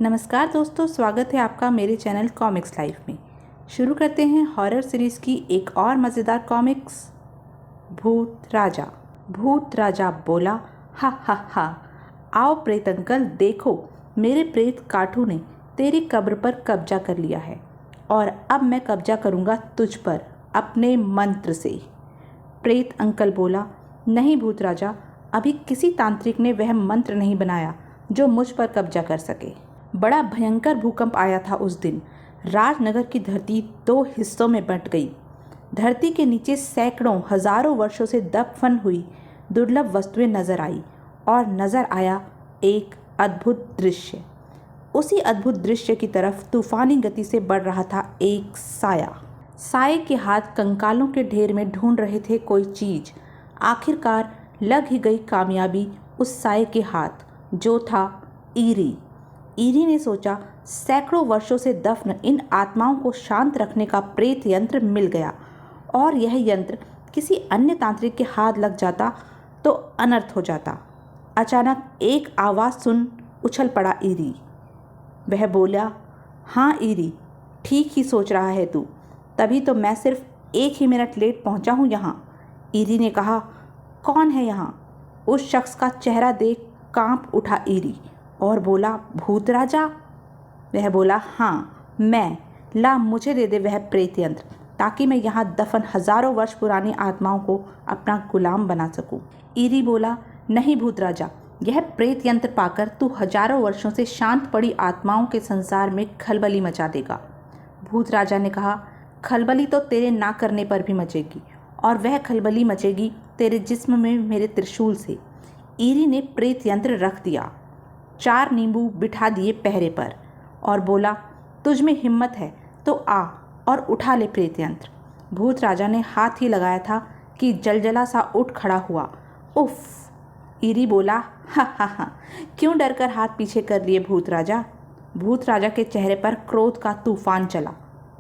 नमस्कार दोस्तों, स्वागत है आपका मेरे चैनल कॉमिक्स लाइफ में। शुरू करते हैं हॉरर सीरीज़ की एक और मज़ेदार कॉमिक्स, भूत राजा। भूत राजा बोला, हा हा हा, आओ प्रेत अंकल, देखो मेरे प्रेत काठू ने तेरी कब्र पर कब्जा कर लिया है और अब मैं कब्जा करूँगा तुझ पर अपने मंत्र से। प्रेत अंकल बोला, नहीं भूत राजा, अभी किसी तांत्रिक ने वह मंत्र नहीं बनाया जो मुझ पर कब्जा कर सके। बड़ा भयंकर भूकंप आया था उस दिन। राजनगर की धरती 2 हिस्सों में बंट गई। धरती के नीचे सैकड़ों हजारों वर्षों से दफन हुई दुर्लभ वस्तुएं नजर आई और नजर आया एक अद्भुत दृश्य। उसी अद्भुत दृश्य की तरफ तूफानी गति से बढ़ रहा था एक साया। साये के हाथ कंकालों के ढेर में ढूंढ रहे थे कोई चीज। आखिरकार लग ही गई कामयाबी उस साये के हाथ, जो था ईरी। ईरी ने सोचा, सैकड़ों वर्षों से दफन इन आत्माओं को शांत रखने का प्रेत यंत्र मिल गया और यह यंत्र किसी अन्य तांत्रिक के हाथ लग जाता तो अनर्थ हो जाता। अचानक एक आवाज़ सुन उछल पड़ा ईरी। वह बोला, हाँ ईरी, ठीक ही सोच रहा है तू, तभी तो मैं सिर्फ 1 ही मिनट लेट पहुंचा हूँ यहाँ। ईरी ने कहा, कौन है यहाँ? उस शख्स का चेहरा देख कांप उठा ईरी और बोला, भूत राजा? वह बोला, हाँ मैं, ला मुझे दे दे वह प्रेत यंत्र, ताकि मैं यहाँ दफन हजारों वर्ष पुरानी आत्माओं को अपना गुलाम बना सकूं। ईरी बोला, नहीं भूत राजा, यह प्रेत यंत्र पाकर तू हजारों वर्षों से शांत पड़ी आत्माओं के संसार में खलबली मचा देगा। भूत राजा ने कहा, खलबली तो तेरे ना करने पर भी मचेगी, और वह खलबली मचेगी तेरे जिस्म में मेरे त्रिशूल से। ईरी ने प्रेत यंत्र रख दिया, 4 नींबू बिठा दिए पहरे पर और बोला, तुझ में हिम्मत है तो आ और उठा ले प्रेत यंत्र। भूत राजा ने हाथ ही लगाया था कि जलजला सा उठ खड़ा हुआ। उफ! ईरी बोला, हा हा हा, क्यों डर कर हाथ पीछे कर लिए भूत राजा? भूत राजा के चेहरे पर क्रोध का तूफान चला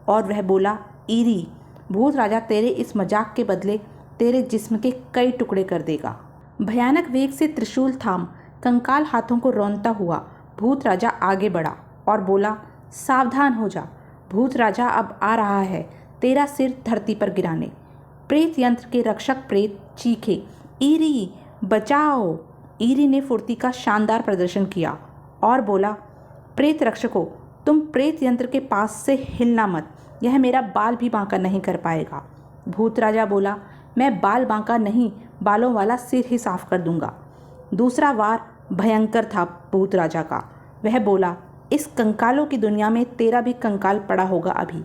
और वह बोला, ईरी, भूत राजा तेरे इस मजाक के बदले तेरे जिस्म के कई टुकड़े कर देगा। भयानक वेग से त्रिशूल थाम कंकाल हाथों को रौंदता हुआ भूत राजा आगे बढ़ा और बोला, सावधान हो जा, भूत राजा अब आ रहा है तेरा सिर धरती पर गिराने। प्रेत यंत्र के रक्षक प्रेत चीखे, ईरी बचाओ। ईरी ने फुर्ती का शानदार प्रदर्शन किया और बोला, प्रेत रक्षकों, तुम प्रेत यंत्र के पास से हिलना मत, यह मेरा बाल भी बांका नहीं कर पाएगा। भूत राजा बोला, मैं बाल बांका नहीं, बालों वाला सिर ही साफ कर दूंगा। दूसरा वार भयंकर था भूत राजा का। वह बोला, इस कंकालों की दुनिया में तेरा भी कंकाल पड़ा होगा अभी।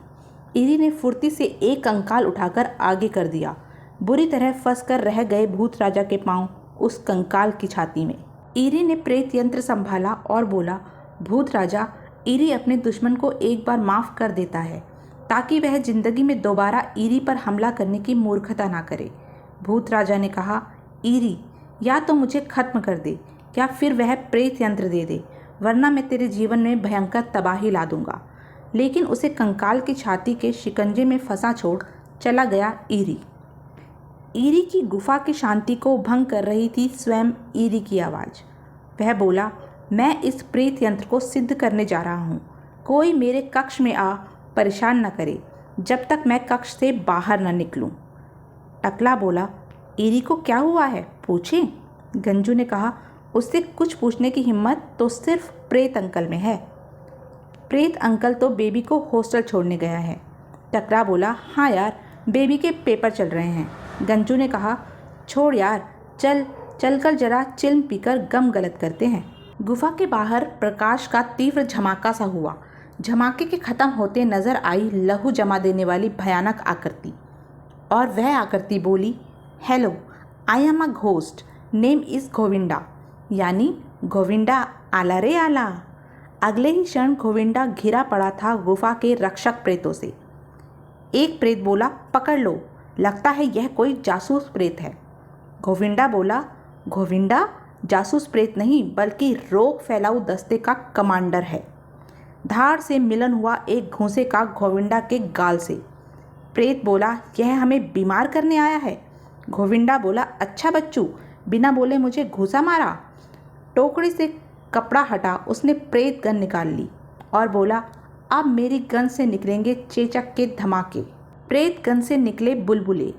ईरी ने फुर्ती से एक कंकाल उठाकर आगे कर दिया। बुरी तरह फंसकर रह गए भूत राजा के पांव उस कंकाल की छाती में। ईरी ने प्रेत यंत्र संभाला और बोला, भूत राजा, ईरी अपने दुश्मन को एक बार माफ़ कर देता है ताकि वह जिंदगी में दोबारा ईरी पर हमला करने की मूर्खता ना करे। भूत राजा ने कहा, ईरी, या तो मुझे खत्म कर दे या फिर वह प्रेत यंत्र दे दे, वरना मैं तेरे जीवन में भयंकर तबाही ला दूंगा। लेकिन उसे कंकाल की छाती के शिकंजे में फंसा छोड़ चला गया ईरी। ईरी की गुफा की शांति को भंग कर रही थी स्वयं ईरी की आवाज़। वह बोला, मैं इस प्रेत यंत्र को सिद्ध करने जा रहा हूँ। कोई मेरे कक्ष में आ परेशान न करे जब तक मैं कक्ष से बाहर न निकलूँ। टकला बोला, ईरी को क्या हुआ है, पूछें? गंजू ने कहा, उससे कुछ पूछने की हिम्मत तो सिर्फ प्रेत अंकल में है। प्रेत अंकल तो बेबी को हॉस्टल छोड़ने गया है। टकला बोला, हाँ यार, बेबी के पेपर चल रहे हैं। गंजू ने कहा, छोड़ यार, चल कर जरा चिल्म पीकर गम गलत करते हैं। गुफा के बाहर प्रकाश का तीव्र झमाका सा हुआ। झमाके के खत्म होते नजर आई लहू जमा देने वाली भयानक आकृति, और वह आकृति बोली, hello, I am a ghost, name is Govinda, यानी गोविंदा आला रे आला। अगले ही क्षण गोविंदा घिरा पड़ा था गुफा के रक्षक प्रेतों से। एक प्रेत बोला, पकड़ लो, लगता है यह कोई जासूस प्रेत है। गोविंदा बोला, गोविंदा जासूस प्रेत नहीं बल्कि रोग फैलाऊ दस्ते का कमांडर है। धाड़ से मिलन हुआ एक घूंसे का गोविंदा के गाल से। प्रेत बोला, यह हमें बीमार करने आया है। गोविंदा बोला, अच्छा बच्चू, बिना बोले मुझे घूसा मारा। टोकरी से कपड़ा हटा उसने प्रेत गन निकाल ली और बोला, अब मेरी गन से निकलेंगे चेचक के धमाके। प्रेत गन से निकले बुलबुले।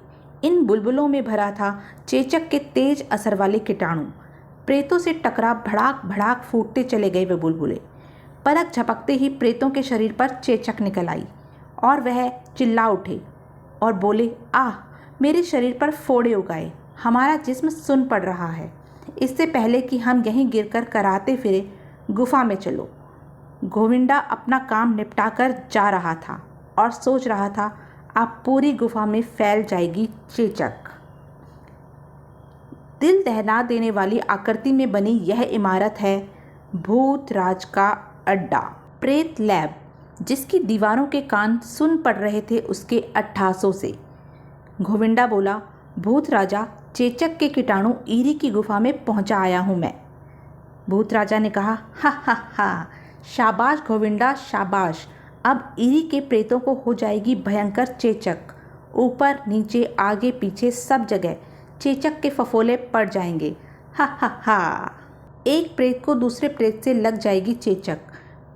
इन बुलबुलों में भरा था चेचक के तेज असर वाले कीटाणु। प्रेतों से टकरा भड़ाक भड़ाक फूटते चले गए वे बुलबुले। पलक झपकते ही प्रेतों के शरीर पर चेचक निकल आई और वह चिल्ला उठे और बोले, आह, मेरे शरीर पर फोड़े उगाए, हमारा जिस्म सुन पड़ रहा है। इससे पहले कि हम यहीं गिरकर कराते फिरे, गुफा में चलो। गोविंदा अपना काम निपटाकर जा रहा था और सोच रहा था, अब पूरी गुफा में फैल जाएगी चेचक। दिल दहला देने वाली आकृति में बनी यह इमारत है भूतराज का अड्डा, प्रेत लैब, जिसकी दीवारों के कान सुन पड़ रहे थे उसके अट्ठासों से। गोविंदा बोला, भूत राजा, चेचक के कीटाणु ईरी की गुफा में पहुंचा आया हूं मैं। भूत राजा ने कहा, हा हा हा, शाबाश गोविंदा, शाबाश। अब ईरी के प्रेतों को हो जाएगी भयंकर चेचक। ऊपर नीचे आगे पीछे सब जगह चेचक के फफोले पड़ जाएंगे। हा हा हा। एक प्रेत को दूसरे प्रेत से लग जाएगी चेचक।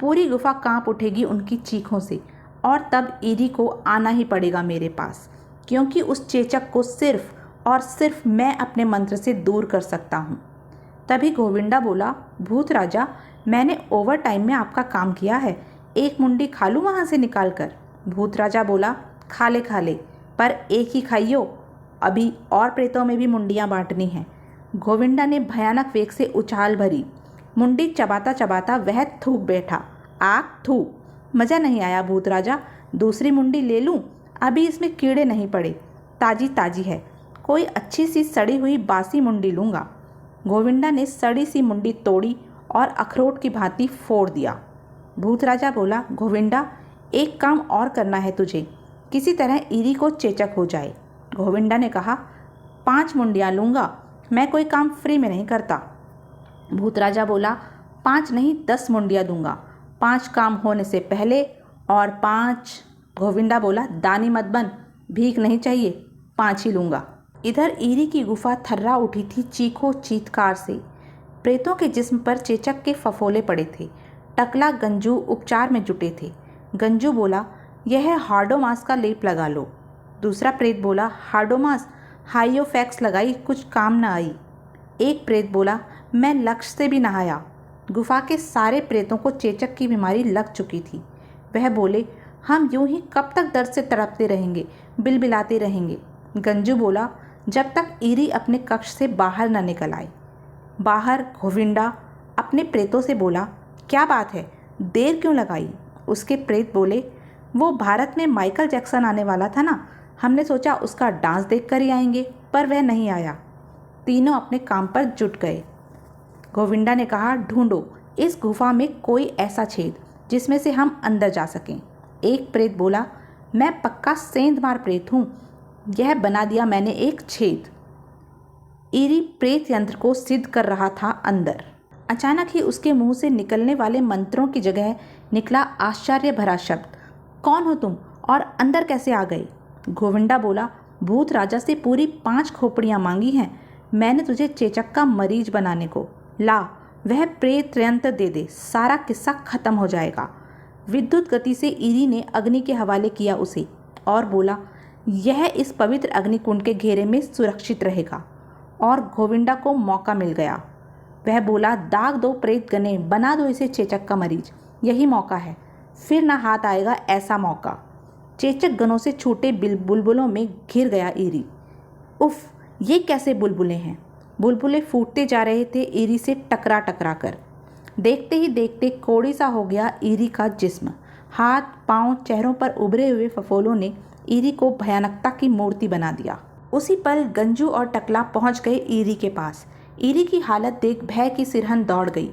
पूरी गुफा कांप उठेगी उनकी चीखों से और तब ईरी को आना ही पड़ेगा मेरे पास, क्योंकि उस चेचक को सिर्फ और सिर्फ मैं अपने मंत्र से दूर कर सकता हूँ। तभी गोविंदा बोला, भूत राजा, मैंने ओवर टाइम में आपका काम किया है, एक मुंडी खा लूँ वहाँ से निकाल कर। भूत राजा बोला, खा ले, पर एक ही खाइयो, अभी और प्रेतों में भी मुंडियाँ बांटनी हैं। गोविंदा ने भयानक वेग से उछाल भरी। मुंडी चबाता चबाता वह थूक बैठा। आग थू। मज़ा नहीं आया भूत राजा, दूसरी मुंडी ले लूँ? अभी इसमें कीड़े नहीं पड़े, ताजी ताजी है, कोई अच्छी सी सड़ी हुई बासी मुंडी लूँगा। गोविंदा ने सड़ी सी मुंडी तोड़ी और अखरोट की भांति फोड़ दिया। भूत राजा बोला, गोविंदा, एक काम और करना है तुझे, किसी तरह ईरी को चेचक हो जाए। गोविंदा ने कहा, 5 मुंडियाँ लूँगा, मैं कोई काम फ्री में नहीं करता। भूत राजा बोला, 5 नहीं 10 मुंडियाँ दूंगा, 5 काम होने से पहले और 5। गोविंदा बोला, दानी मत बन, भीख नहीं चाहिए, 5 ही लूँगा। इधर ईरी की गुफा थर्रा उठी थी चीखों चीत्कार से। प्रेतों के जिस्म पर चेचक के फफोले पड़े थे। टकला गंजू उपचार में जुटे थे। गंजू बोला, यह हार्डोमास का लेप लगा लो। दूसरा प्रेत बोला, हार्डोमास, हाइयोफैक्स लगाई, कुछ काम न आई। एक प्रेत बोला, मैं लक्ष्य से भी नहाया। गुफा के सारे प्रेतों को चेचक की बीमारी लग चुकी थी। वह बोले, हम यूं ही कब तक दर्द से तड़पते रहेंगे, बिलबिलाते रहेंगे। गंजू बोला, जब तक ईरी अपने कक्ष से बाहर न निकल आए। बाहर गोविंदा अपने प्रेतों से बोला, क्या बात है, देर क्यों लगाई? उसके प्रेत बोले, वो भारत में माइकल जैक्सन आने वाला था ना, हमने सोचा उसका डांस देख कर ही आएंगे, पर वह नहीं आया। तीनों अपने काम पर जुट गए। गोविंदा ने कहा, ढूंढो इस गुफा में कोई ऐसा छेद जिसमें से हम अंदर जा सकें। एक प्रेत बोला, मैं पक्का सेंधमार प्रेत हूँ, यह बना दिया मैंने एक छेद। ईरी प्रेत यंत्र को सिद्ध कर रहा था अंदर। अचानक ही उसके मुंह से निकलने वाले मंत्रों की जगह निकला आश्चर्य भरा शब्द, कौन हो तुम और अंदर कैसे आ गए? गोविंदा बोला, भूत राजा से पूरी 5 खोपड़ियाँ मांगी हैं मैंने तुझे चेचक का मरीज बनाने को। ला, वह प्रेत यंत्र दे दे, सारा किस्सा खत्म हो जाएगा। विद्युत गति से ईरी ने अग्नि के हवाले किया उसे और बोला, यह इस पवित्र अग्निकुंड के घेरे में सुरक्षित रहेगा। और गोविंदा को मौका मिल गया। वह बोला, दाग दो प्रेत गने, बना दो इसे चेचक का मरीज, यही मौका है, फिर ना हाथ आएगा ऐसा मौका। चेचक गनों से छूटे बुलबुलों में घिर गया ईरी। उफ, ये कैसे बुलबुले हैं? बुलबुले फूटते जा रहे थे ईरी से टकरा टकरा कर। देखते ही देखते कोड़ी सा हो गया ईरी का जिस्म। हाथ पांव चेहरों पर उभरे हुए फफोलों ने ईरी को भयानकता की मूर्ति बना दिया। उसी पल गंजू और टकला पहुंच गए ईरी के पास। ईरी की हालत देख भय की सिरहन दौड़ गई।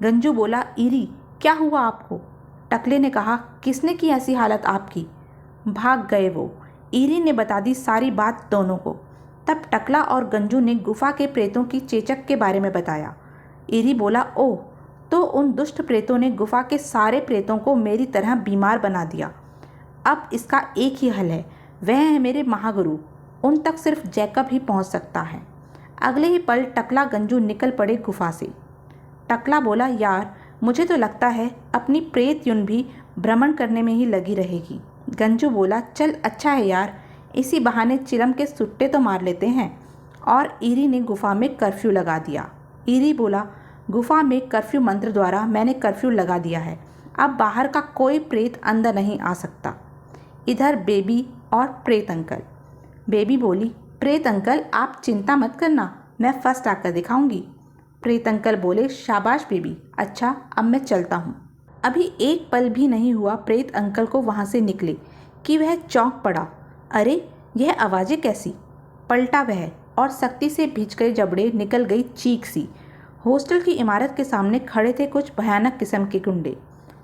गंजू बोला, ईरी, क्या हुआ आपको? टकले ने कहा, किसने की ऐसी हालत आपकी? भाग गए वो। ईरी ने बता दी सारी बात दोनों को। तब टकला और गंजू ने गुफा के प्रेतों की चेचक के बारे में बताया। ईरी बोला, ओह, तो उन दुष्ट प्रेतों ने गुफा के सारे प्रेतों को मेरी तरह बीमार बना दिया। अब इसका एक ही हल है, वह है मेरे महागुरु, उन तक सिर्फ जैकब ही पहुंच सकता है। अगले ही पल टकला गंजू निकल पड़े गुफा से। टकला बोला, यार मुझे तो लगता है अपनी प्रेत यून भी भ्रमण करने में ही लगी रहेगी। गंजू बोला, चल अच्छा है यार, इसी बहाने चिलम के सुट्टे तो मार लेते हैं। और ईरी ने गुफा में कर्फ्यू लगा दिया। ईरी बोला, गुफा में कर्फ्यू मंत्र द्वारा मैंने कर्फ्यू लगा दिया है, अब बाहर का कोई प्रेत अंदर नहीं आ सकता। इधर बेबी और प्रेत अंकल। बेबी बोली, प्रेत अंकल आप चिंता मत करना, मैं फर्स्ट आकर दिखाऊंगी। प्रेत अंकल बोले, शाबाश बेबी, अच्छा अब मैं चलता हूँ। अभी एक पल भी नहीं हुआ प्रेत अंकल को वहाँ से निकले कि वह चौंक पड़ा। अरे यह आवाज़ें कैसी? पलटा वह और सख्ती से भिज गए जबड़े निकल गई चीख सी। हॉस्टल की इमारत के सामने खड़े थे कुछ भयानक किस्म के गुंडे।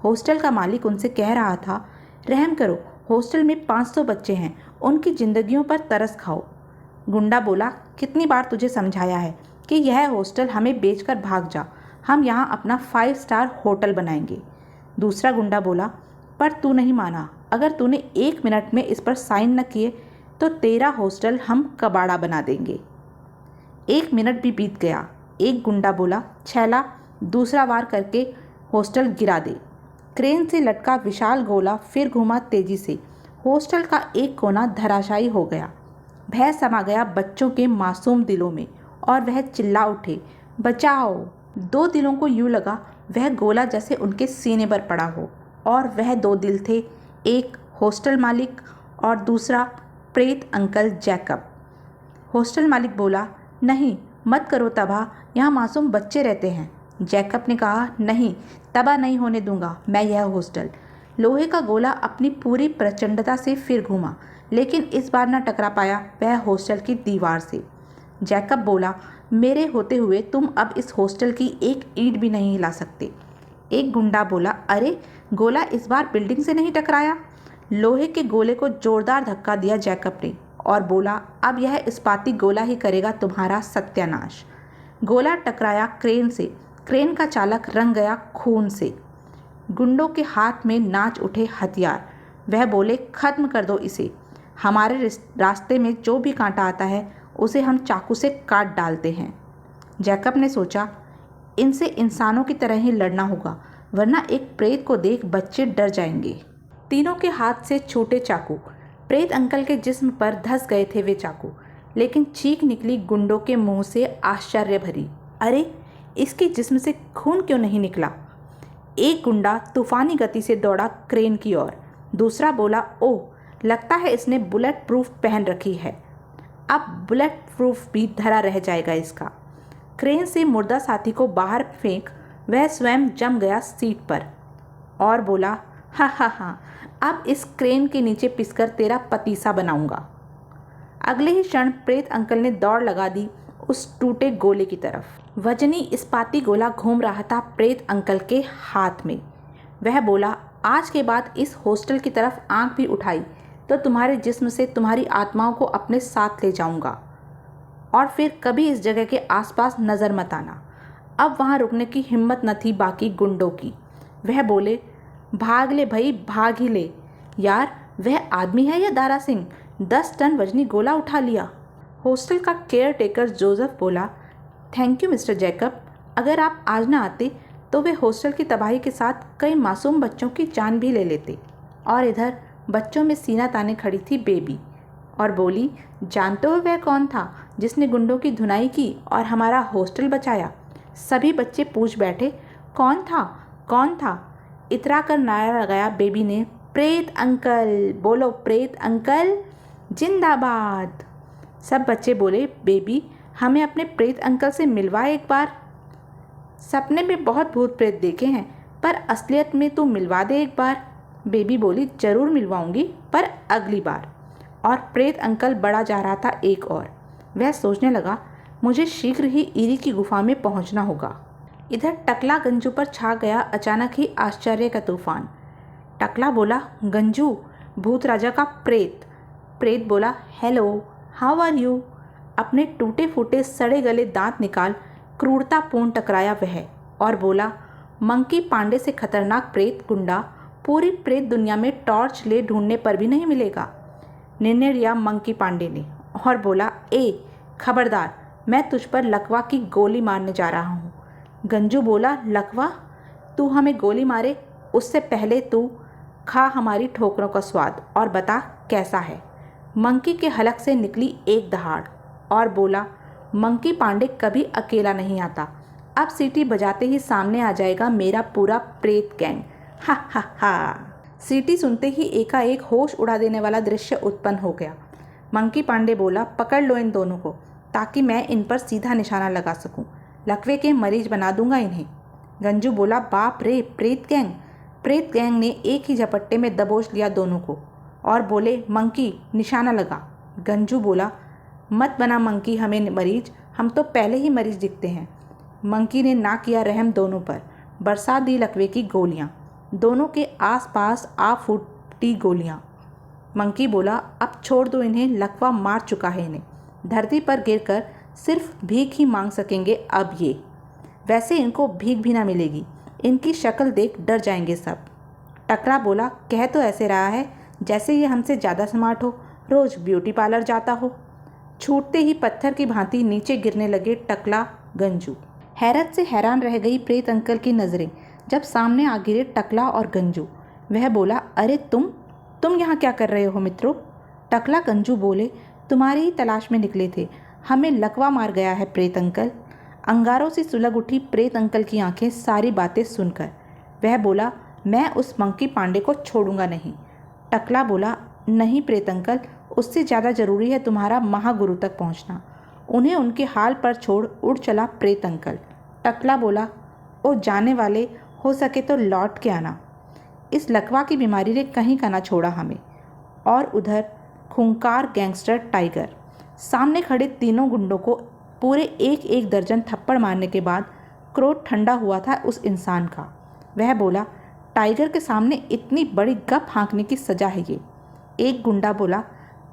हॉस्टल का मालिक उनसे कह रहा था, रहम करो, हॉस्टल में 500 बच्चे हैं, उनकी ज़िंदगियों पर तरस खाओ। गुंडा बोला, कितनी बार तुझे समझाया है कि यह हॉस्टल हमें बेचकर भाग जा, हम यहाँ अपना 5 स्टार होटल बनाएंगे। दूसरा गुंडा बोला, पर तू नहीं माना, अगर तूने 1 मिनट में इस पर साइन न किए तो तेरा हॉस्टल हम कबाड़ा बना देंगे। 1 मिनट भी बीत गया। एक गुंडा बोला, छैला दूसरा वार करके हॉस्टल गिरा दे। क्रेन से लटका विशाल गोला फिर घूमा तेजी से। हॉस्टल का एक कोना धराशायी हो गया। भय समा गया बच्चों के मासूम दिलों में और वह चिल्ला उठे, बचाओ। 2 दिलों को यूँ लगा वह गोला जैसे उनके सीने पर पड़ा हो। और वह 2 दिल थे, एक हॉस्टल मालिक और दूसरा प्रेत अंकल जैकब। हॉस्टल मालिक बोला, नहीं मत करो तबाह, यहाँ मासूम बच्चे रहते हैं। जैकब ने कहा, नहीं तबाह नहीं होने दूंगा मैं यह हॉस्टल। लोहे का गोला अपनी पूरी प्रचंडता से फिर घूमा, लेकिन इस बार न टकरा पाया वह हॉस्टल की दीवार से। जैकब बोला, मेरे होते हुए तुम अब इस हॉस्टल की एक ईंट भी नहीं हिला सकते। एक गुंडा बोला, अरे गोला इस बार बिल्डिंग से नहीं टकराया। लोहे के गोले को जोरदार धक्का दिया जैकब ने और बोला, अब यह इस्पाती गोला ही करेगा तुम्हारा सत्यानाश। गोला टकराया क्रेन से, क्रेन का चालक रंग गया खून से। गुंडों के हाथ में नाच उठे हथियार। वह बोले, खत्म कर दो इसे, हमारे रास्ते में जो भी कांटा आता है उसे हम चाकू से काट डालते हैं। जैकब ने सोचा, इनसे इंसानों की तरह ही लड़ना होगा, वरना एक प्रेत को देख बच्चे डर जाएंगे। तीनों के हाथ से छूटे चाकू। प्रेत अंकल के जिस्म पर धंस गए थे वे चाकू, लेकिन चीख निकली गुंडों के मुंह से आश्चर्य भरी, अरे इसके जिस्म से खून क्यों नहीं निकला। एक गुंडा तूफानी गति से दौड़ा क्रेन की ओर। दूसरा बोला, ओह लगता है इसने बुलेट प्रूफ पहन रखी है, अब बुलेट प्रूफ भी धरा रह जाएगा इसका। क्रेन से मुर्दा साथी को बाहर फेंक वह स्वयं जम गया सीट पर और बोला, हा हा हा, अब इस क्रेन के नीचे पिसकर तेरा पतीसा बनाऊंगा। अगले ही क्षण प्रेत अंकल ने दौड़ लगा दी उस टूटे गोले की तरफ। वजनी इस्पाती गोला घूम रहा था प्रेत अंकल के हाथ में। वह बोला, आज के बाद इस हॉस्टल की तरफ आंख भी उठाई तो तुम्हारे जिस्म से तुम्हारी आत्माओं को अपने साथ ले जाऊंगा और फिर कभी इस जगह के आसपास नज़र मत आना। अब वहाँ रुकने की हिम्मत न थी बाकी गुंडों की। वह बोले, भाग ले भाई, भाग ही ले। यार वह आदमी है या दारा सिंह, 10 टन वजनी गोला उठा लिया। हॉस्टल का केयर टेकर जोसेफ बोला, थैंक यू मिस्टर जैकब, अगर आप आज ना आते तो वे हॉस्टल की तबाही के साथ कई मासूम बच्चों की जान भी ले लेते। और इधर बच्चों में सीना ताने खड़ी थी बेबी और बोली, जानते हो वह कौन था जिसने गुंडों की धुनाई की और हमारा हॉस्टल बचाया। सभी बच्चे पूछ बैठे, कौन था कौन था। इतरा कर नारा लगाया बेबी ने, प्रेत अंकल, बोलो प्रेत अंकल जिंदाबाद। सब बच्चे बोले, बेबी हमें अपने प्रेत अंकल से मिलवा एक बार। सपने में बहुत भूत प्रेत देखे हैं, पर असलियत में तू मिलवा दे एक बार। बेबी बोली, ज़रूर मिलवाऊंगी, पर अगली बार। और प्रेत अंकल बढ़ा जा रहा था एक और। वह सोचने लगा, मुझे शीघ्र ही ईरी की गुफा में पहुंचना होगा। इधर टकला गंजू पर छा गया अचानक ही आश्चर्य का तूफान। टकला बोला, गंजू भूत राजा का प्रेत। प्रेत बोला, हेलो हाउ आर यू। अपने टूटे फूटे सड़े गले दांत निकाल क्रूरतापूर्ण टकराया वह और बोला, मंकी पांडे से खतरनाक प्रेत गुंडा पूरी प्रेत दुनिया में टॉर्च ले ढूंढने पर भी नहीं मिलेगा। निर्णय लिया मंकी पांडे ने और बोला, ए खबरदार, मैं तुझ पर लकवा की गोली मारने जा रहा हूँ। गंजू बोला, लकवा, तू हमें गोली मारे उससे पहले तू खा हमारी ठोकरों का स्वाद और बता कैसा है। मंकी के हलक से निकली एक दहाड़ और बोला, मंकी पांडे कभी अकेला नहीं आता। अब सीटी बजाते ही सामने आ जाएगा मेरा पूरा प्रेत गैंग। हा हा हा। सीटी सुनते ही एकाएक होश उड़ा देने वाला दृश्य उत्पन्न हो गया। मंकी पांडे बोला, पकड़ लो इन दोनों को ताकि मैं इन पर सीधा निशाना लगा सकूं। लकवे के मरीज बना दूंगा इन्हें। गंजू बोला, बाप रे, प्रेत गैंग। प्रेत गैंग ने एक ही झपट्टे में दबोच लिया दोनों को और बोले, मंकी निशाना लगा। गंजू बोला, मत बना मंकी हमें मरीज, हम तो पहले ही मरीज दिखते हैं। मंकी ने ना किया रहम दोनों पर, बरसा दी लकवे की गोलियां। दोनों के आसपास आ फूटी गोलियां। मंकी बोला, अब छोड़ दो इन्हें, लकवा मार चुका है इन्हें। धरती पर गिरकर सिर्फ भीख ही मांग सकेंगे अब ये। वैसे इनको भीख भी ना मिलेगी, इनकी शक्ल देख डर जाएंगे सब। टकला बोला, कह तो ऐसे रहा है जैसे ये हमसे ज़्यादा स्मार्ट हो, रोज़ ब्यूटी पार्लर जाता हो। छूटते ही पत्थर की भांति नीचे गिरने लगे टकला गंजू। हैरत से हैरान रह गई प्रेत अंकल की नज़रें जब सामने आ गिरे टकला और गंजू। वह बोला, अरे तुम यहाँ क्या कर रहे हो मित्रों? टकला गंजू बोले, तुम्हारी ही तलाश में निकले थे, हमें लकवा मार गया है प्रेत अंकल। अंगारों से सुलग उठी प्रेत अंकल की आंखें सारी बातें सुनकर। वह बोला, मैं उस मंकी पांडे को छोड़ूंगा नहीं। टकला बोला, नहीं प्रेत अंकल, उससे ज़्यादा ज़रूरी है तुम्हारा महागुरु तक पहुंचना। उन्हें उनके हाल पर छोड़ उड़ चला प्रेत अंकल। टकला बोला, ओ जाने वाले, हो सके तो लौट के आना। इस लकवा की बीमारी ने कहीं का ना छोड़ा हमें। और उधर खूंखार गैंगस्टर टाइगर सामने खड़े तीनों गुंडों को पूरे एक एक दर्जन थप्पड़ मारने के बाद क्रोध ठंडा हुआ था उस इंसान का। वह बोला, टाइगर के सामने इतनी बड़ी गप हाँकने की सजा है ये। एक गुंडा बोला,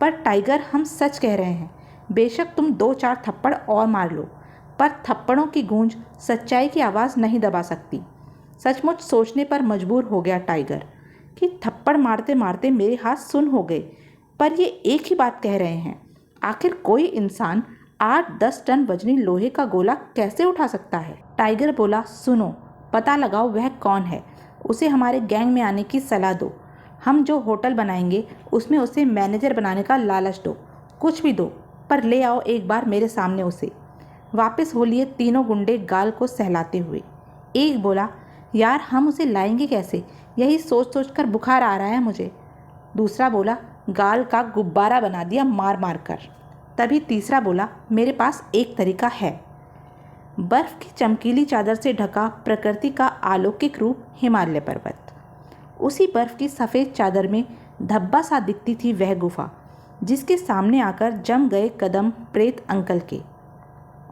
पर टाइगर हम सच कह रहे हैं, बेशक तुम 2-4 थप्पड़ और मार लो, पर थप्पड़ों की गूंज सच्चाई की आवाज़ नहीं दबा सकती। सचमुच सोचने पर मजबूर हो गया टाइगर कि थप्पड़ मारते मारते मेरे हाथ सुन हो गए, पर ये एक ही बात कह रहे हैं। आखिर कोई इंसान 8-10 टन वजनी लोहे का गोला कैसे उठा सकता है? टाइगर बोला, सुनो, पता लगाओ वह कौन है, उसे हमारे गैंग में आने की सलाह दो। हम जो होटल बनाएंगे उसमें उसे मैनेजर बनाने का लालच दो, कुछ भी दो, पर ले आओ एक बार मेरे सामने उसे। वापस हो लिए तीनों गुंडे गाल को सहलाते हुए। एक बोला, यार हम उसे लाएंगे कैसे, यही सोच सोच कर बुखार आ रहा है मुझे। दूसरा बोला, गाल का गुब्बारा बना दिया मार मार कर। तभी तीसरा बोला, मेरे पास एक तरीका है। बर्फ़ की चमकीली चादर से ढका प्रकृति का अलौकिक रूप हिमालय पर्वत। उसी बर्फ़ की सफ़ेद चादर में धब्बा सा दिखती थी वह गुफा, जिसके सामने आकर जम गए कदम प्रेत अंकल के।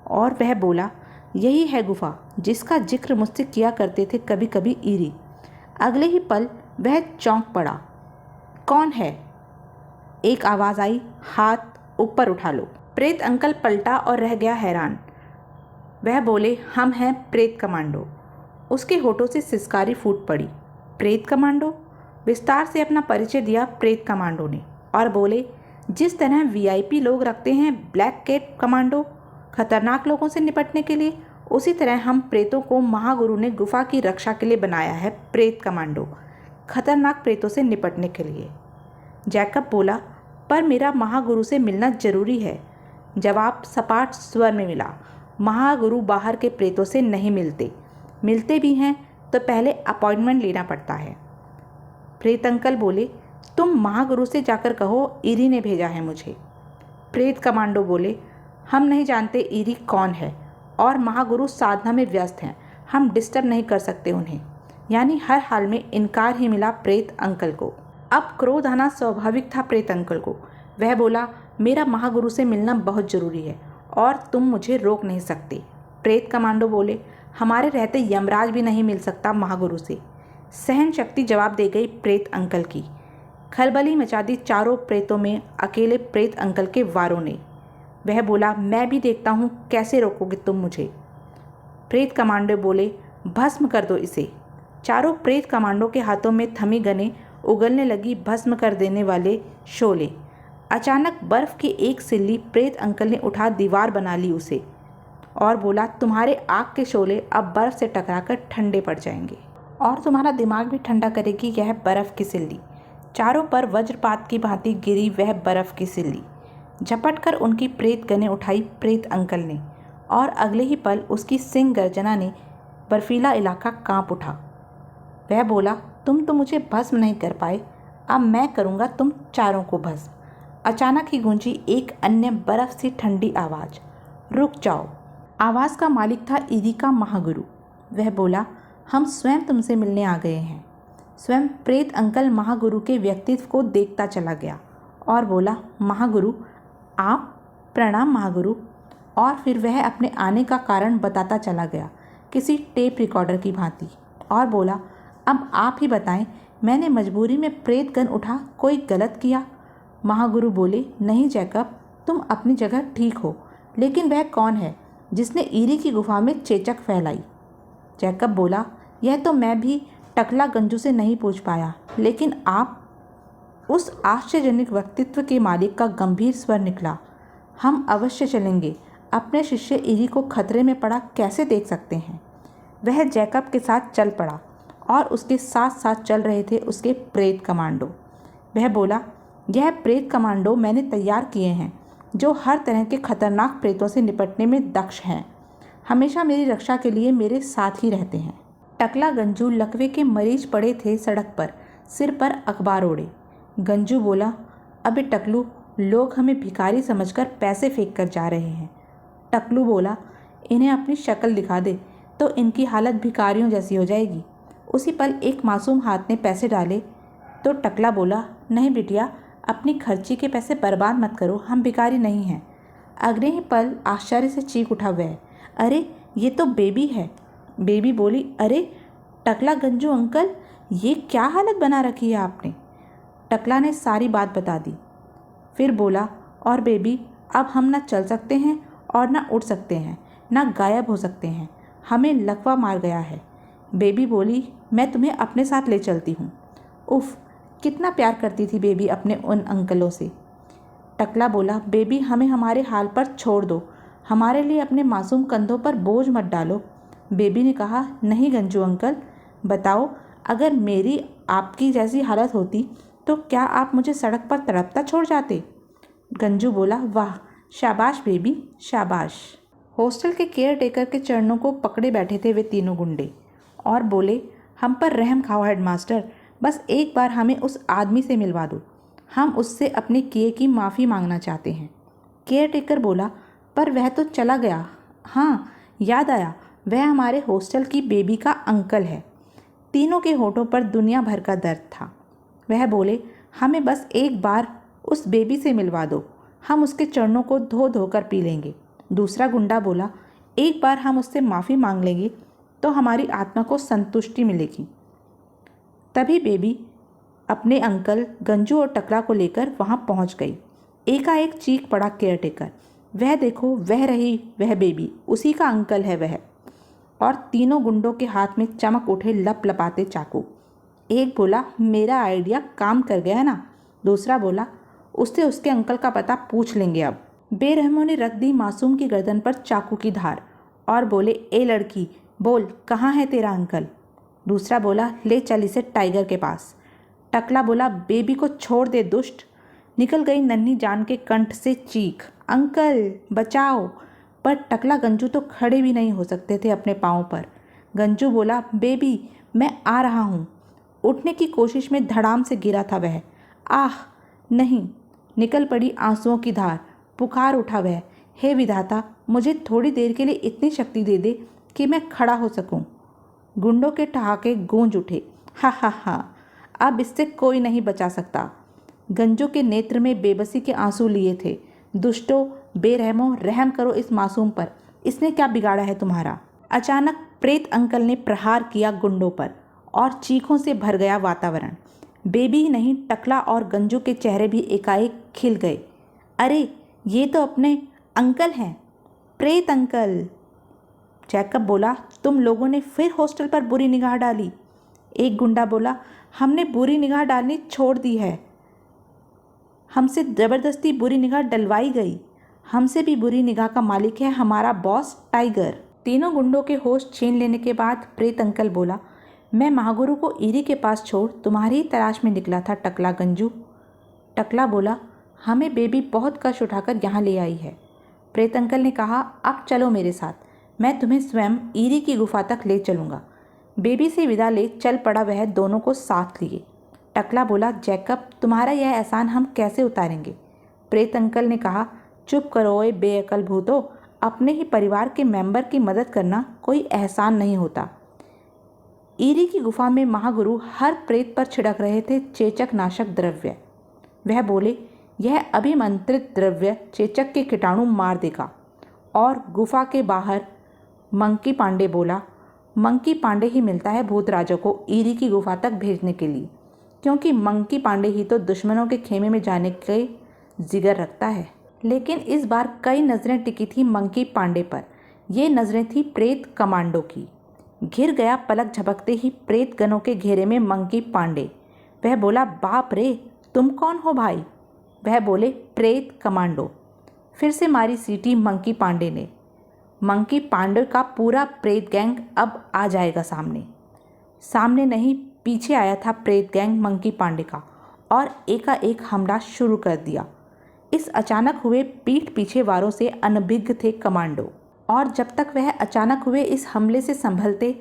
और वह बोला, यही है गुफा जिसका जिक्र मुझसे किया करते थे कभी कभी ईरी। अगले ही पल वह चौंक पड़ा। कौन है? एक आवाज़ आई, हाथ ऊपर उठा लो। प्रेत अंकल पलटा और रह गया हैरान। वह बोले, हम हैं प्रेत कमांडो। उसके होठों से सिसकारी फूट पड़ी। प्रेत कमांडो? विस्तार से अपना परिचय दिया प्रेत कमांडो ने और बोले, जिस तरह वीआईपी लोग रखते हैं ब्लैक कैट कमांडो खतरनाक लोगों से निपटने के लिए, उसी तरह हम प्रेतों को महागुरु ने गुफा की रक्षा के लिए बनाया है प्रेत कमांडो, खतरनाक प्रेतों से निपटने के लिए। जैकब बोला, पर मेरा महागुरु से मिलना जरूरी है। जवाब सपाट स्वर में मिला, महागुरु बाहर के प्रेतों से नहीं मिलते, मिलते भी हैं तो पहले अपॉइंटमेंट लेना पड़ता है। प्रेत अंकल बोले, तुम महागुरु से जाकर कहो ईरी ने भेजा है मुझे। प्रेत कमांडो बोले, हम नहीं जानते ईरी कौन है और महागुरु साधना में व्यस्त हैं, हम डिस्टर्ब नहीं कर सकते उन्हें। यानी हर हाल में इनकार ही मिला प्रेत अंकल को। अब क्रोध आना स्वाभाविक था प्रेत अंकल को। वह बोला, मेरा महागुरु से मिलना बहुत ज़रूरी है और तुम मुझे रोक नहीं सकते। प्रेत कमांडो बोले, हमारे रहते यमराज भी नहीं मिल सकता महागुरु से। सहन शक्ति जवाब दे गई प्रेत अंकल की। खलबली मचा दी चारों प्रेतों में अकेले प्रेत अंकल के वारों ने। वह बोला, मैं भी देखता हूँ कैसे रोकोगे तुम मुझे। प्रेत कमांडो बोले, भस्म कर दो इसे। चारों प्रेत कमांडो के हाथों में थमी गने उगलने लगी भस्म कर देने वाले शोले। अचानक बर्फ की एक सिल्ली प्रेत अंकल ने उठा दीवार बना ली उसे। और बोला, तुम्हारे आग के शोले अब बर्फ़ से टकराकर ठंडे पड़ जाएंगे और तुम्हारा दिमाग भी ठंडा करेगी यह बर्फ़ की सिल्ली। चारों पर वज्रपात की भांति गिरी वह बर्फ़ की सिल्ली। झपट कर उनकी प्रेत गने उठाई प्रेत अंकल ने, और अगले ही पल उसकी सिंह गर्जना ने बर्फीला इलाका कांप उठा। वह बोला, तुम तो मुझे भस्म नहीं कर पाए, अब मैं करूँगा तुम चारों को भस्म। अचानक ही गूंजी एक अन्य बर्फ़ सी ठंडी आवाज़, रुक जाओ। आवाज़ का मालिक था ईरी का महागुरु। वह बोला, हम स्वयं तुमसे मिलने आ गए हैं। स्वयं प्रेत अंकल महागुरु के व्यक्तित्व को देखता चला गया और बोला, महागुरु आप? प्रणाम महागुरु। और फिर वह अपने आने का कारण बताता चला गया किसी टेप रिकॉर्डर की भांति, और बोला, अब आप ही बताएं, मैंने मजबूरी में प्रेत गन उठा कोई गलत किया? महागुरु बोले, नहीं जैकब, तुम अपनी जगह ठीक हो, लेकिन वह कौन है जिसने ईरी की गुफा में चेचक फैलाई? जैकब बोला, यह तो मैं भी टकला गंजू से नहीं पूछ पाया, लेकिन आप? उस आश्चर्यजनक व्यक्तित्व के मालिक का गंभीर स्वर निकला, हम अवश्य चलेंगे। अपने शिष्य ईरी को खतरे में पड़ा कैसे देख सकते हैं? वह जैकब के साथ चल पड़ा और उसके साथ साथ चल रहे थे उसके प्रेत कमांडो। वह बोला, यह प्रेत कमांडो मैंने तैयार किए हैं जो हर तरह के खतरनाक प्रेतों से निपटने में दक्ष हैं। हमेशा मेरी रक्षा के लिए मेरे साथ ही रहते हैं। टकला गंजू लकवे के मरीज पड़े थे सड़क पर, सिर पर अखबार ओढ़े। गंजू बोला, अबे टकलू, लोग हमें भिखारी समझकर पैसे फेंक कर जा रहे हैं। टकलू बोला, इन्हें अपनी शक्ल दिखा दे तो इनकी हालत भिखारियों जैसी हो जाएगी। उसी पल एक मासूम हाथ ने पैसे डाले तो टकला बोला, नहीं बिटिया, अपनी खर्ची के पैसे बर्बाद मत करो, हम भिखारी नहीं हैं। अगले ही पल आश्चर्य से चीख उठा वह, अरे ये तो बेबी है। बेबी बोली, अरे टकला गंजू अंकल, ये क्या हालत बना रखी है आपने? टकला ने सारी बात बता दी। फिर बोला, और बेबी, अब हम ना चल सकते हैं और ना उड़ सकते हैं, ना गायब हो सकते हैं, हमें लकवा मार गया है। बेबी बोली, मैं तुम्हें अपने साथ ले चलती हूँ। उफ़, कितना प्यार करती थी बेबी अपने उन अंकलों से। टकला बोला, बेबी हमें हमारे हाल पर छोड़ दो, हमारे लिए अपने मासूम कंधों पर बोझ मत डालो। बेबी ने कहा, नहीं गंजू अंकल, बताओ, अगर मेरी आपकी जैसी हालत होती तो क्या आप मुझे सड़क पर तड़पता छोड़ जाते? गंजू बोला, वाह, शाबाश बेबी, शाबाश। हॉस्टल के केयर टेकर के चरणों को पकड़े बैठे थे वे तीनों गुंडे और बोले, हम पर रहम खाओ हेडमास्टर, बस एक बार हमें उस आदमी से मिलवा दो, हम उससे अपने किए की माफ़ी मांगना चाहते हैं। केयर टेकर बोला, पर वह तो चला गया। हाँ, याद आया, वह हमारे हॉस्टल की बेबी का अंकल है। तीनों के होठों पर दुनिया भर का दर्द था। वह बोले, हमें बस एक बार उस बेबी से मिलवा दो, हम उसके चरणों को धो धोकर पी लेंगे। दूसरा गुंडा बोला, एक बार हम उससे माफ़ी मांग लेंगे तो हमारी आत्मा को संतुष्टि मिलेगी। तभी बेबी अपने अंकल गंजू और टकला को लेकर वहाँ पहुँच गई। एकाएक चीख पड़ा केयर टेकर, वह देखो, वह रही वह बेबी, उसी का अंकल है वह। और तीनों गुंडों के हाथ में चमक उठे लप लपाते चाकू। एक बोला, मेरा आइडिया काम कर गया ना। दूसरा बोला, उससे उसके अंकल का पता पूछ लेंगे अब। बेरहमों ने रख दी मासूम की गर्दन पर चाकू की धार और बोले, ए लड़की, बोल, कहाँ है तेरा अंकल? दूसरा बोला, ले चल इसे टाइगर के पास। टकला बोला, बेबी को छोड़ दे दुष्ट। निकल गई नन्ही जान के कंठ से चीख, अंकल बचाओ। पर टकला गंजू तो खड़े भी नहीं हो सकते थे अपने पाँव पर। गंजू बोला, बेबी मैं आ रहा हूँ। उठने की कोशिश में धड़ाम से गिरा था वह। आह नहीं, निकल पड़ी आंसुओं की धार। पुकार उठा वह, हे विधाता, मुझे थोड़ी देर के लिए इतनी शक्ति दे दे कि मैं खड़ा हो सकूं। गुंडों के ठहाके गूंज उठे, हा हा हा, अब इससे कोई नहीं बचा सकता। गंजू के नेत्र में बेबसी के आंसू लिए थे। दुष्टों, बेरहमों, रहम करो इस मासूम पर, इसने क्या बिगाड़ा है तुम्हारा? अचानक प्रेत अंकल ने प्रहार किया गुंडों पर और चीखों से भर गया वातावरण। बेबी ही नहीं, टकला और गंजू के चेहरे भी एकाएक खिल गए। अरे ये तो अपने अंकल हैं, प्रेत अंकल। जैकब बोला, तुम लोगों ने फिर हॉस्टल पर बुरी निगाह डाली। एक गुंडा बोला, हमने बुरी निगाह डालनी छोड़ दी है, हमसे ज़बरदस्ती बुरी निगाह डलवाई गई। हमसे भी बुरी निगाह का मालिक है हमारा बॉस टाइगर। तीनों गुंडों के होश छीन लेने के बाद प्रेत अंकल बोला, मैं महागुरु को ईरी के पास छोड़ तुम्हारी ही तलाश में निकला था टकला गंजू। टकला बोला, हमें बेबी बहुत कष्ट उठाकर यहाँ ले आई है। प्रेत अंकल ने कहा, अब चलो मेरे साथ, मैं तुम्हें स्वयं ईरी की गुफा तक ले चलूँगा। बेबी से विदा ले चल पड़ा वह दोनों को साथ लिए। टकला बोला, जैकब तुम्हारा यह एहसान हम कैसे उतारेंगे। प्रेत अंकल ने कहा, चुप करो ओए बेअकल भूतो, अपने ही परिवार के मेंबर की मदद करना कोई एहसान नहीं होता। ईरी की गुफा में महागुरु हर प्रेत पर छिड़क रहे थे चेचक नाशक द्रव्य। वह बोले, यह अभिमंत्रित द्रव्य चेचक के कीटाणु मार देगा। और गुफा के बाहर मंकी पांडे बोला, मंकी पांडे ही मिलता है भूत राजा को ईरी की गुफा तक भेजने के लिए, क्योंकि मंकी पांडे ही तो दुश्मनों के खेमे में जाने के जिगर रखता है। लेकिन इस बार कई नज़रें टिकी थी मंकी पांडे पर। ये नज़रें थी प्रेत कमांडो की। घिर गया पलक झपकते ही प्रेत गनों के घेरे में मंकी पांडे। वह बोला, बाप रे, तुम कौन हो भाई। वह बोले, प्रेत कमांडो। फिर से मारी सीटी मंकी पांडे ने। मंकी पांडे का पूरा प्रेत गैंग अब आ जाएगा सामने। सामने नहीं, पीछे आया था प्रेत गैंग मंकी पांडे का और एकाएक हमला शुरू कर दिया। इस अचानक हुए पीठ पीछे वारों से अनभिज्ञ थे कमांडो, और जब तक वह अचानक हुए इस हमले से संभलते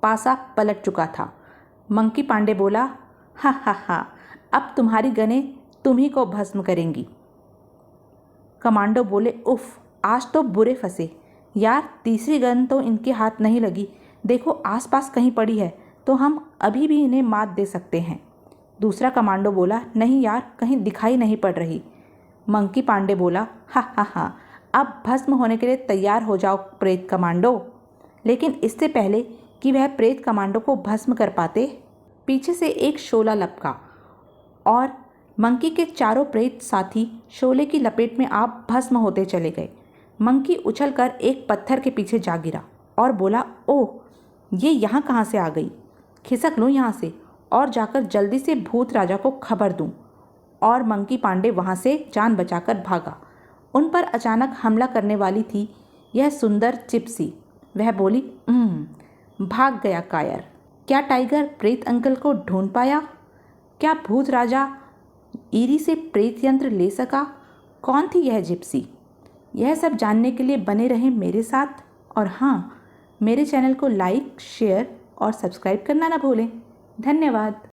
पासा पलट चुका था। मंकी पांडे बोला, हा हा हा, अब तुम्हारी गनें तुम ही को भस्म करेंगी। कमांडो बोले, उफ, आज तो बुरे फंसे यार, तीसरी गन तो इनके हाथ नहीं लगी। देखो आसपास कहीं पड़ी है तो हम अभी भी इन्हें मात दे सकते हैं। दूसरा कमांडो बोला, नहीं यार, कहीं दिखाई नहीं पड़ रही। मंकी पांडे बोला, हा हा हा, अब भस्म होने के लिए तैयार हो जाओ प्रेत कमांडो। लेकिन इससे पहले कि वह प्रेत कमांडो को भस्म कर पाते, पीछे से एक शोला लपका और मंकी के चारों प्रेत साथी शोले की लपेट में आप भस्म होते चले गए। मंकी उछलकर एक पत्थर के पीछे जा गिरा और बोला, ओह, ये यहाँ कहाँ से आ गई। खिसक लूँ यहाँ से और जाकर जल्दी से भूत राजा को खबर दूँ। और मंकी पांडे वहाँ से जान बचाकर भागा। उन पर अचानक हमला करने वाली थी यह सुंदर चिप्सी। वह बोली, भाग गया कायर। क्या टाइगर प्रेत अंकल को ढूंढ पाया? क्या भूत राजा ईरी से प्रेत यंत्र ले सका? कौन थी यह जिप्सी? यह सब जानने के लिए बने रहें मेरे साथ। और हाँ, मेरे चैनल को लाइक, शेयर और सब्सक्राइब करना ना भूलें। धन्यवाद।